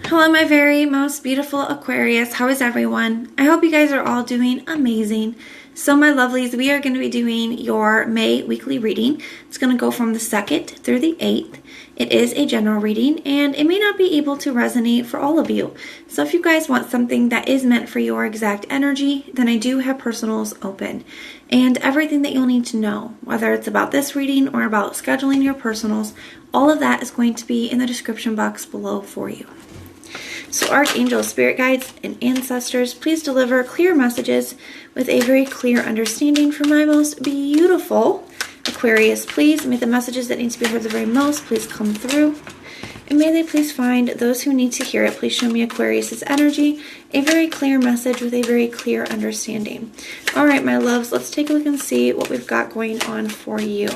Hello, my very most beautiful Aquarius. How is everyone? I hope you guys are all doing amazing. So my lovelies, we are going to be doing your May weekly reading. It's going to go from the 2nd through the 8th. It is a general reading and it may not be able to resonate for all of you. So if you guys want something that is meant for your exact energy, then I do have personals open. And everything that you'll need to know, whether it's about this reading or about scheduling your personals, all of that is going to be in the description box below for you. So archangels, spirit guides, and ancestors, please deliver clear messages with a very clear understanding for my most beautiful Aquarius. Please, may the messages that need to be heard the very most please come through. And may they please find those who need to hear it. Please show me Aquarius's energy, a very clear message with a very clear understanding. All right, my loves, let's take a look and see what we've got going on for you.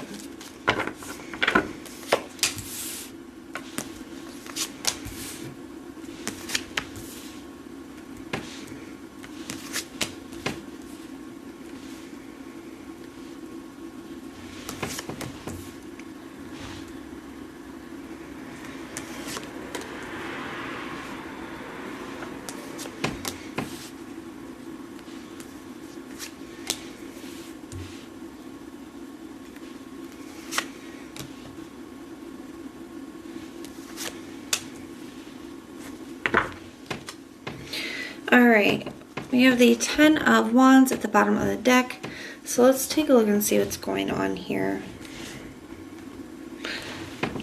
Alright, we have the 10 of Wands at the bottom of the deck. So let's take a look and see what's going on here.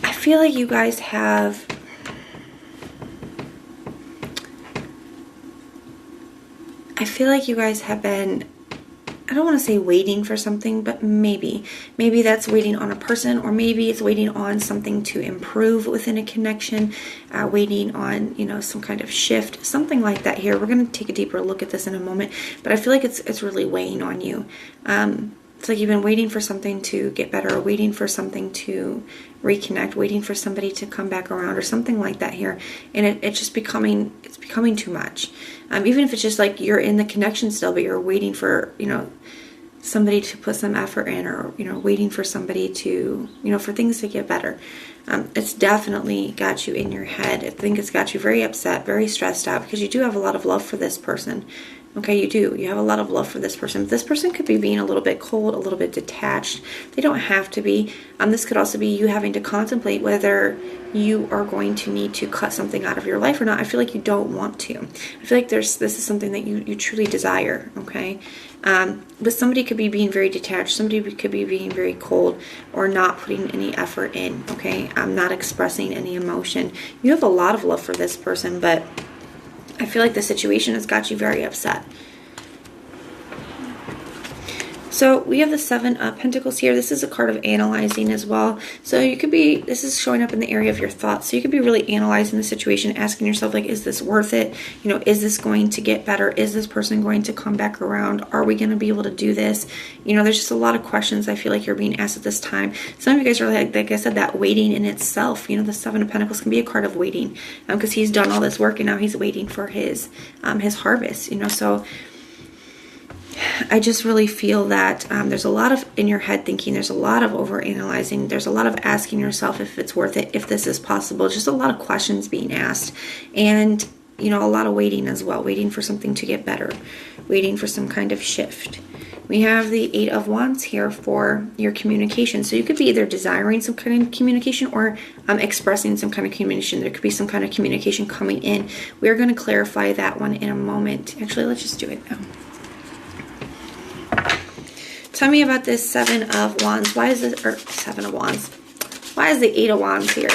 I feel like you guys have... been... I don't want to say waiting for something, but maybe that's waiting on a person, or maybe it's waiting on something to improve within a connection, waiting on, you know, some kind of shift, something like that here. We're going to take a deeper look at this in a moment, but I feel like it's really weighing on you. It's like you've been waiting for something to get better, waiting for something to reconnect, waiting for somebody to come back around or something like that here. And it's just becoming too much. Even if it's just like you're in the connection still, but you're waiting for, you know, somebody to put some effort in, or, you know, waiting for somebody to, you know, for things to get better. It's definitely got you in your head. I think it's got you very upset, very stressed out, because you do have a lot of love for this person. Okay, you do. You have a lot of love for this person. This person could be being a little bit cold, a little bit detached. They don't have to be. This could also be you having to contemplate whether you are going to need to cut something out of your life or not. I feel like you don't want to. I feel like this is something that you truly desire, okay? But somebody could be being very detached. Somebody could be being very cold, or not putting any effort in, okay? Not expressing any emotion. You have a lot of love for this person, but I feel like the situation has got you very upset. So we have the 7 of Pentacles here. This is a card of analyzing as well. So you could be, this is showing up in the area of your thoughts. So you could be really analyzing the situation, asking yourself, like, is this worth it? You know, is this going to get better? Is this person going to come back around? Are we going to be able to do this? You know, there's just a lot of questions I feel like you're being asked at this time. Some of you guys are like I said, that waiting in itself. You know, the 7 of Pentacles can be a card of waiting, because he's done all this work and now he's waiting for his harvest, you know. So I just really feel that there's a lot of in your head thinking, there's a lot of over-analyzing, there's a lot of asking yourself if it's worth it, if this is possible, just a lot of questions being asked, and, you know, a lot of waiting as well, waiting for something to get better, waiting for some kind of shift. We have the 8 of Wands here for your communication. So you could be either desiring some kind of communication or expressing some kind of communication. There could be some kind of communication coming in. We're going to clarify that one in a moment. Actually, let's just do it now. Tell me about this 7 of Wands. Why is this, or 7 of Wands? Why is the 8 of Wands here?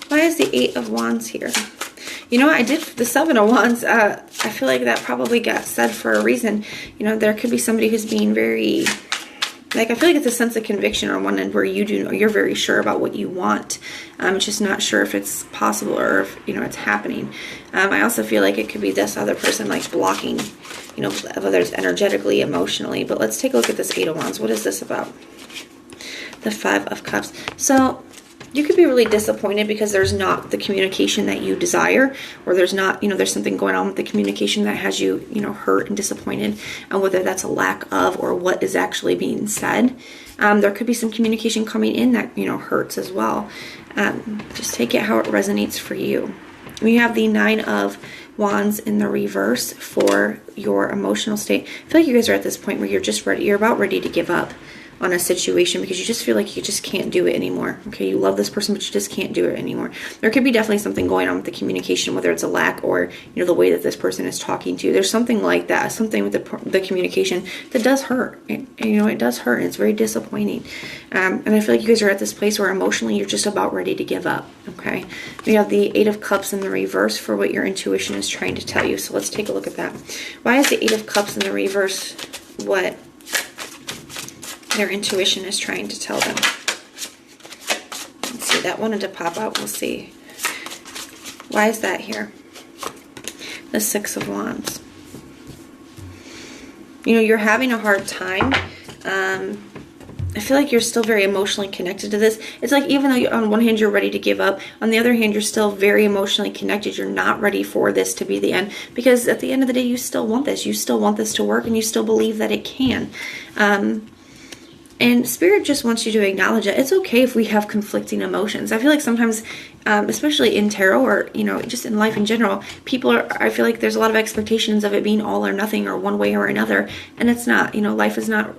Why is the 8 of Wands here? You know what, I did the 7 of Wands. I feel like that probably got said for a reason. You know, there could be somebody who's being very, like, I feel like it's a sense of conviction on one end where you do know, you're very sure about what you want. Just not sure if it's possible or if, you know, it's happening. I also feel like it could be this other person, like, blocking, you know, whether it's energetically, emotionally. But let's take a look at this 8 of Wands. What is this about? The 5 of Cups. So you could be really disappointed because there's not the communication that you desire, or there's not, you know, there's something going on with the communication that has you, you know, hurt and disappointed, and whether that's a lack of or what is actually being said. There could be some communication coming in that, you know, hurts as well. Just take it how it resonates for you. We have the 9 of Wands in the reverse for your emotional state. I feel like you guys are at this point where you're just ready, you're about ready to give up on a situation because you just feel like you just can't do it anymore. Okay, you love this person, but you just can't do it anymore. There could be definitely something going on with the communication, whether it's a lack or, you know, the way that this person is talking to you. There's something like that, something with the communication that does hurt. You know, it does hurt, and it's very disappointing. And I feel like you guys are at this place where emotionally you're just about ready to give up. Okay, we have the 8 of Cups in the reverse for what your intuition is trying to tell you. So let's take a look at that. Why is the 8 of Cups in the reverse what their intuition is trying to tell them? Let's see, that wanted to pop out. We'll see. Why is that here? The 6 of Wands. You know, you're having a hard time. I feel like you're still very emotionally connected to this. It's like even though on one hand you're ready to give up, on the other hand you're still very emotionally connected. You're not ready for this to be the end, because at the end of the day you still want this. You still want this to work, and you still believe that it can. And Spirit just wants you to acknowledge it. It's okay if we have conflicting emotions. I feel like sometimes, especially in tarot or, you know, just in life in general, I feel like there's a lot of expectations of it being all or nothing or one way or another. And it's not. You know, life is not,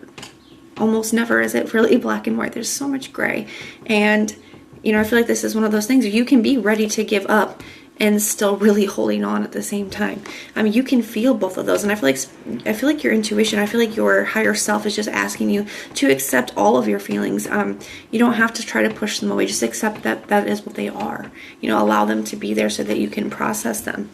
almost never is it really black and white. There's so much gray. And, you know, I feel like this is one of those things where you can be ready to give up and still really holding on at the same time. I mean, you can feel both of those. And I feel like your intuition, I feel like your higher self is just asking you to accept all of your feelings. You don't have to try to push them away. Just accept that that is what they are. You know, allow them to be there so that you can process them.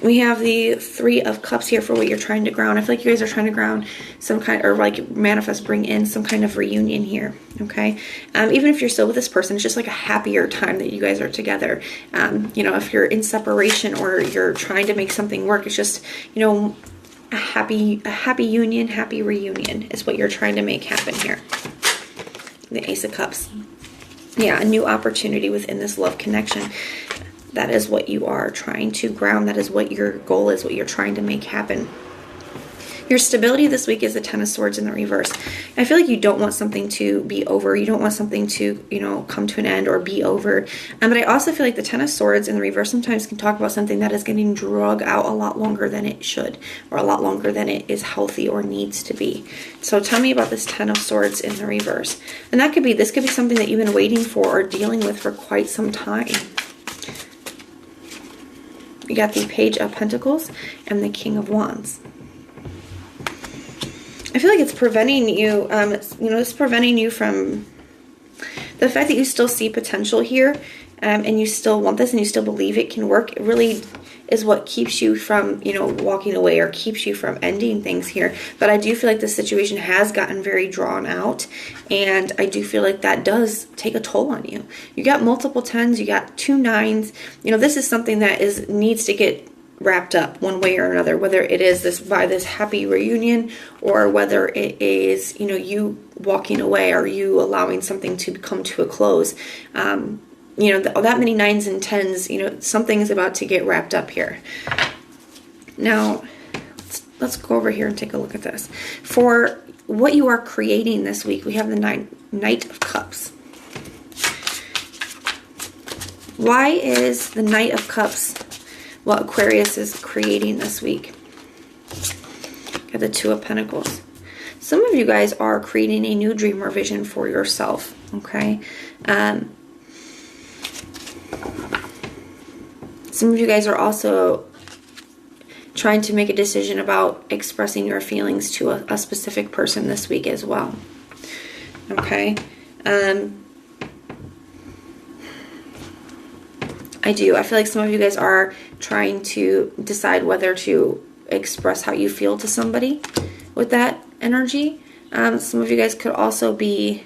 We have the 3 of Cups here for what you're trying to ground. I feel like you guys are trying to ground some kind, or like manifest, bring in some kind of reunion here, okay? Even if you're still with this person, it's just like a happier time that you guys are together. You know, if you're in separation or you're trying to make something work, it's just, you know, a happy union, happy reunion is what you're trying to make happen here. The Ace of Cups. Yeah, a new opportunity within this love connection. That is what you are trying to ground. That is what your goal is, what you're trying to make happen. Your stability this week is the 10 of Swords in the reverse. I feel like you don't want something to be over. You don't want something to, you know, come to an end or be over. But I also feel like the 10 of Swords in the reverse sometimes can talk about something that is getting drug out a lot longer than it should, or a lot longer than it is healthy or needs to be. So tell me about this 10 of Swords in the reverse. And this could be something that you've been waiting for or dealing with for quite some time. You got the Page of Pentacles and the King of Wands. I feel like it's preventing you, it's preventing you from the fact that you still see potential here, and you still want this and you still believe it can work. It really is what keeps you from, you know, walking away or keeps you from ending things here. But I do feel like this situation has gotten very drawn out, and I do feel like that does take a toll on you. You got multiple 10s, you got 2 9s. You know, this is something that needs to get wrapped up one way or another, whether it is this happy reunion, or whether it is, you know, you walking away or you allowing something to come to a close. You know, that many 9s and 10s, you know, something is about to get wrapped up here. Now, let's go over here and take a look at this. For what you are creating this week, we have the Knight of Cups. Why is the Knight of Cups what Aquarius is creating this week? Got the 2 of Pentacles. Some of you guys are creating a new dream or vision for yourself, okay? Some of you guys are also trying to make a decision about expressing your feelings to a specific person this week as well. Okay? I feel like some of you guys are trying to decide whether to express how you feel to somebody with that energy. Some of you guys could also be,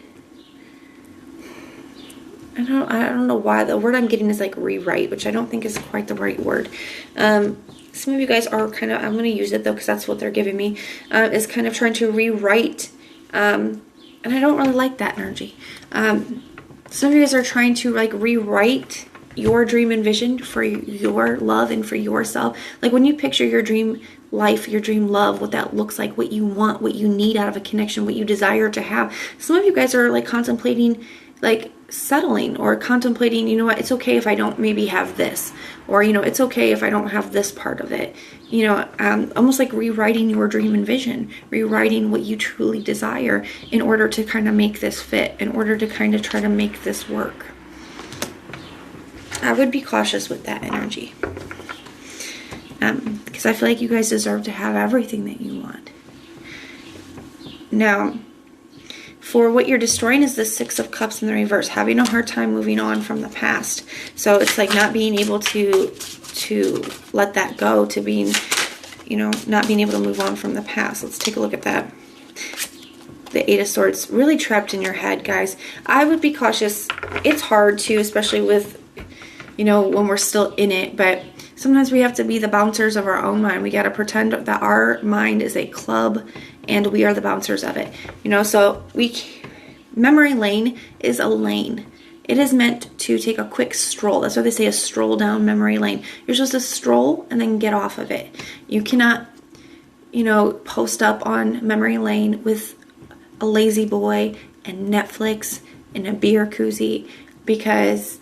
I don't know why the word I'm getting is like rewrite, which I don't think is quite the right word. Some of you guys are kind of, I'm going to use it though because that's what they're giving me, is kind of trying to rewrite, and I don't really like that energy. Some of you guys are trying to like rewrite your dream and vision for your love and for yourself. Like when you picture your dream life, your dream love, what that looks like, what you want, what you need out of a connection, what you desire to have. Some of you guys are like contemplating like settling or contemplating, you know what, it's okay if I don't maybe have this, or, you know, it's okay if I don't have this part of it, you know, almost like rewriting your dream and vision, rewriting what you truly desire in order to kind of make this fit, in order to kind of try to make this work. I would be cautious with that energy, because I feel like you guys deserve to have everything that you want. Now, for what you're destroying is the Six of Cups in the reverse, having a hard time moving on from the past. So it's like not being able to let that go, to being, you know, not being able to move on from the past. Let's take a look at that. The Eight of Swords, really trapped in your head, guys. I would be cautious. It's hard to, especially with, you know, when we're still in it, but sometimes we have to be the bouncers of our own mind. We got to pretend that our mind is a club and we are the bouncers of it. You know, so memory lane is a lane. It is meant to take a quick stroll. That's why they say a stroll down memory lane. You're supposed to stroll and then get off of it. You cannot, you know, post up on memory lane with a lazy boy and Netflix and a beer koozie, because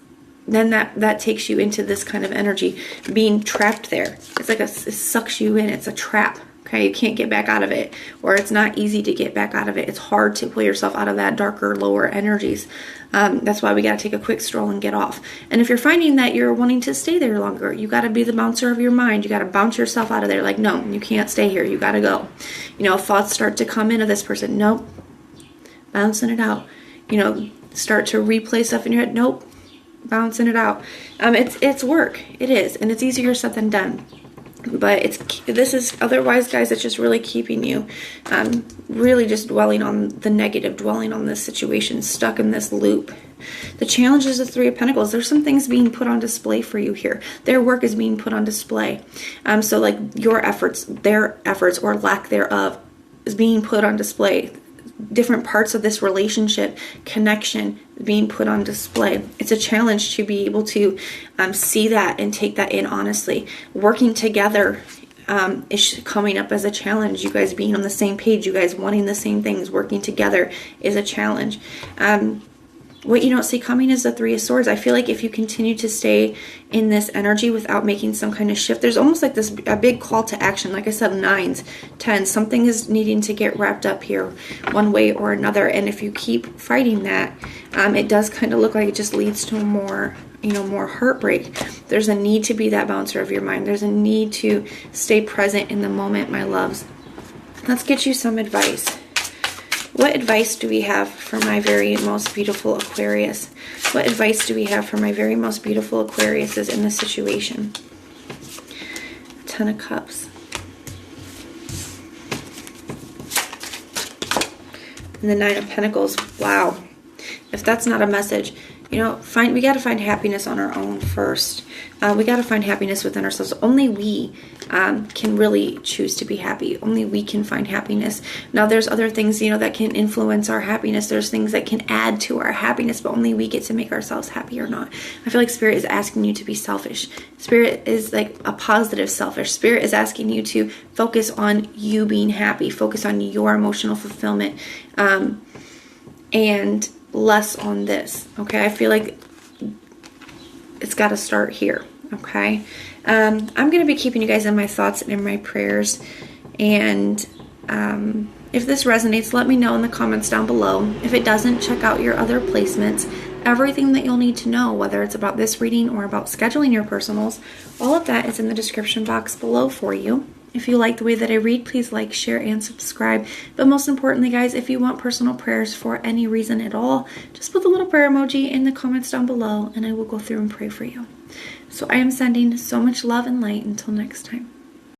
then that takes you into this kind of energy, being trapped there. It's like it sucks you in. It's a trap. Okay, you can't get back out of it, or it's not easy to get back out of it. It's hard to pull yourself out of that darker, lower energies. That's why we got to take a quick stroll and get off. And if you're finding that you're wanting to stay there longer, you got to be the bouncer of your mind. You got to bounce yourself out of there. Like, no, you can't stay here. You got to go. You know, thoughts start to come into this person. Nope. Bouncing it out. You know, start to replay stuff in your head. Nope. Bouncing it out. It's work. It is. And it's easier said than done. But this is otherwise, guys, it's just really keeping you really just dwelling on the negative, dwelling on this situation, stuck in this loop. The challenge is the Three of Pentacles. There's some things being put on display for you here. Their work is being put on display. So like your efforts, their efforts, or lack thereof is being put on display. Different parts of this relationship, connection being put on display. It's a challenge to be able to see that and take that in honestly. Working together is coming up as a challenge. You guys being on the same page, you guys wanting the same things, working together is a challenge. What you don't see coming is the Three of Swords. I feel like if you continue to stay in this energy without making some kind of shift, there's almost like a big call to action. Like I said, 9s, 10s, something is needing to get wrapped up here one way or another. And if you keep fighting that, it does kind of look like it just leads to more heartbreak. There's a need to be that bouncer of your mind. There's a need to stay present in the moment, my loves. Let's get you some advice. What advice do we have for my very most beautiful Aquarius? What advice do we have for my very most beautiful Aquariuses in this situation? Ten of Cups. And the Nine of Pentacles. Wow. If that's not a message, you know, we got to find happiness on our own first. We got to find happiness within ourselves. Only we can really choose to be happy. Only we can find happiness. Now, there's other things, you know, that can influence our happiness. There's things that can add to our happiness, but only we get to make ourselves happy or not. I feel like Spirit is asking you to be selfish. Spirit is like a positive selfish. Spirit is asking you to focus on you being happy. Focus on your emotional fulfillment. And less on this. Okay, I feel like it's got to start here. Okay, I'm going to be keeping you guys in my thoughts and in my prayers, and if this resonates, let me know in the comments down below. If it doesn't, check out your other placements. Everything that you'll need to know, whether it's about this reading or about scheduling your personals, all of that is in the description box below for you. If you like the way that I read, please like, share, and subscribe. But most importantly, guys, if you want personal prayers for any reason at all, just put the little prayer emoji in the comments down below, and I will go through and pray for you. So I am sending so much love and light. Until next time.